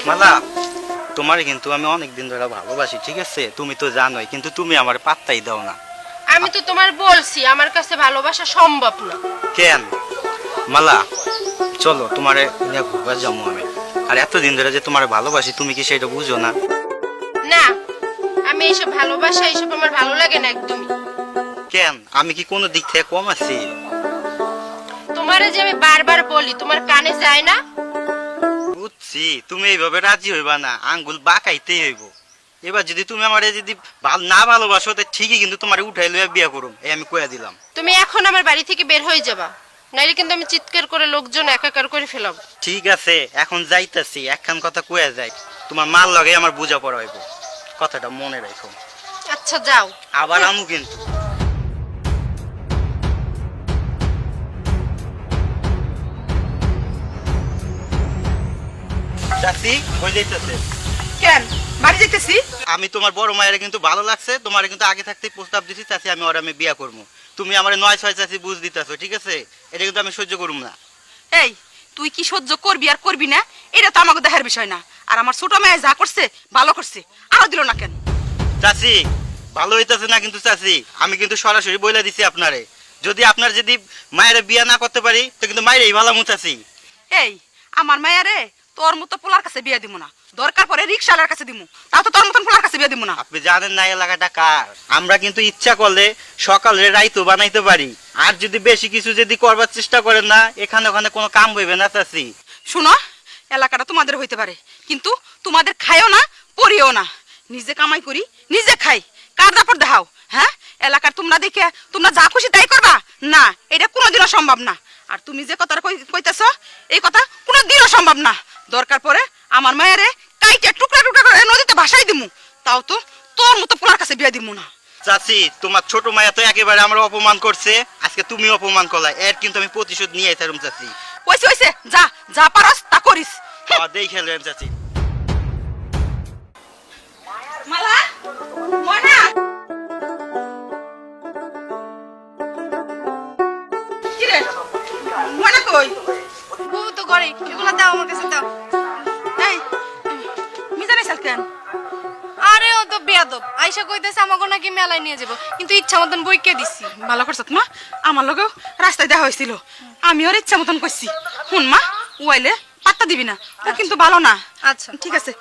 মালা, তোমার কিন্তু আমি অনেকদিন ধরে ভালোবাসি, ঠিক আছে? তুমি তো জানোই, কিন্তু তুমি আমার পাত্তাই দাও না। আমি তো তোমার বলছি আমার কাছে ভালোবাসা সম্ভব না। কেন মালা, চলো তোমারে নিয়ে ঘুরবার যাবো আমি। আর এতদিন ধরে যে তোমার ভালোবাসি, তুমি কি সেটা বুঝো না? না, আমি এইসব ভালোবাসা এইসব আমার ভালো লাগে না একদমই। কেন, আমি কি কোনো দিক থেকে কম আছি? তোমারে যে আমি বারবার বলি তোমার কানে যায় না? বুঝছি, তুমি এইভাবে রাজি হইবা না, আঙ্গুল বাঁকাইতেই হইব। এবার যদি তুমি আমারে যদি না ভালোবাসো, তো ঠিকই কিন্তু তোমার উঠাই লইয়া বিয়া করুম, এই আমি কইয়া দিলাম। তুমি এখন আমার বাড়ি থেকে বের হয়ে যাবা, নাইলে কিন্তু আমি চিৎকার করে লোকজন একাকার করে ফেলাব। ঠিক আছে, এখন যাইতাছি, একখান কথা কইয়া যাই, তোমার মাল লগে আমার বুঝা পড়া হইব, কথাটা মনে রাখো। আচ্ছা যাও, আবার আমু কিন্তু। চাচি, কই যাইতাছে? কেন বাড়ি যাইতেছি? আমি তোমার বড় মায়ের কিন্তু ভালো লাগছে, তোমার কিন্তু আগে থাকতেই প্রস্তাব দিছি চাচি, আমি ওর আমি বিয়া করবো। তুমি আমার 9-6 চাচি বুঝ দিতেছো, ঠিক আছে? এটা কিন্তু আমি সহ্য করব না। এই তুই কি সহ্য করবি আর করবি না এটা তো আমাকে দেখার বিষয় না। আর আমার ছোট মেয়ে যা করছে ভালো করছে, আরো দিল না কেন? চাচি ভালো হইতাছে না কিন্তু চাচি, আমি কিন্তু সরাসরি বইলা দিছি আপনারে, যদি আপনার যদি মায়ের বিয়া না করতে পারি, তো কিন্তু মায়ের এই ভালো মুচাছি। এই আমার মেয়ে রে তোর মতো পোলার কাছে বিয়ে দিব না, দরকার পরে রিক্সাওয়ালার কাছে দিমু, তাও তো তোর মতন পোলার কাছে বিয়ে দিব না। আপনি জানেন না এলাকাটা কার? আমরা কিন্তু ইচ্ছা করলে সকালে রাইতো বানাইতে পারি, আর যদি বেশি কিছু যদি করবার চেষ্টা করেন না, এখানে ওখানে কোনো কাম হইবে না চাচি। শুনো, এলাকাটা তোমাদের হইতে পারে, কিন্তু তোমাদের খাইও না পরিও না, নিজে কামাই করি নিজে খাই, কার দাপট দেখাও? হ্যাঁ, এলাকার তোমরা দেখে তোমরা যা খুশি তাই করবা না, এটা কোনোদিনও সম্ভব না। আর তুমি যে কথাটা কইতেছ এই কথা কোনোদিনও সম্ভব না। দরকার পরে আমার মায়েরে কাইটা টুকরা টুকরা করে নদীতে ভাসাই দিমু, তাও তো তোর মতো পোলার কাছে বিয়ে দিমু না। চাচি, তোমার ছোট মায়া তো একেবারে আমরা অপমান করছে, আজকে তুমি অপমান করলা, এর কিন্তু আমি প্রতিশোধ নিয়ে আইতাম চাচি। ওইসে ওইসে যা যা পারস তা করিস। দেখে নেন চাচি। মালা, ময়না, কি রে ময়না কই? বউ তো করে, এগুলো দাও আমার কাছে দাও। এই মিজানে সাল কেন? আরে ও তো বেয়াদব, আইসা কইতেছে আমাকে নাকি মেলায় নিয়ে যাবো, কিন্তু ইচ্ছা মতন বইকে দিছি। ভালো করছত মা, আমার লগেও রাস্তায় দেখা হয়েছিল, আমি ওর ইচ্ছা মতন করছি। শুন মা, ওয়াইলে পাত্তা দিবি না, ও কিন্তু ভালো না। আচ্ছা ঠিক আছে,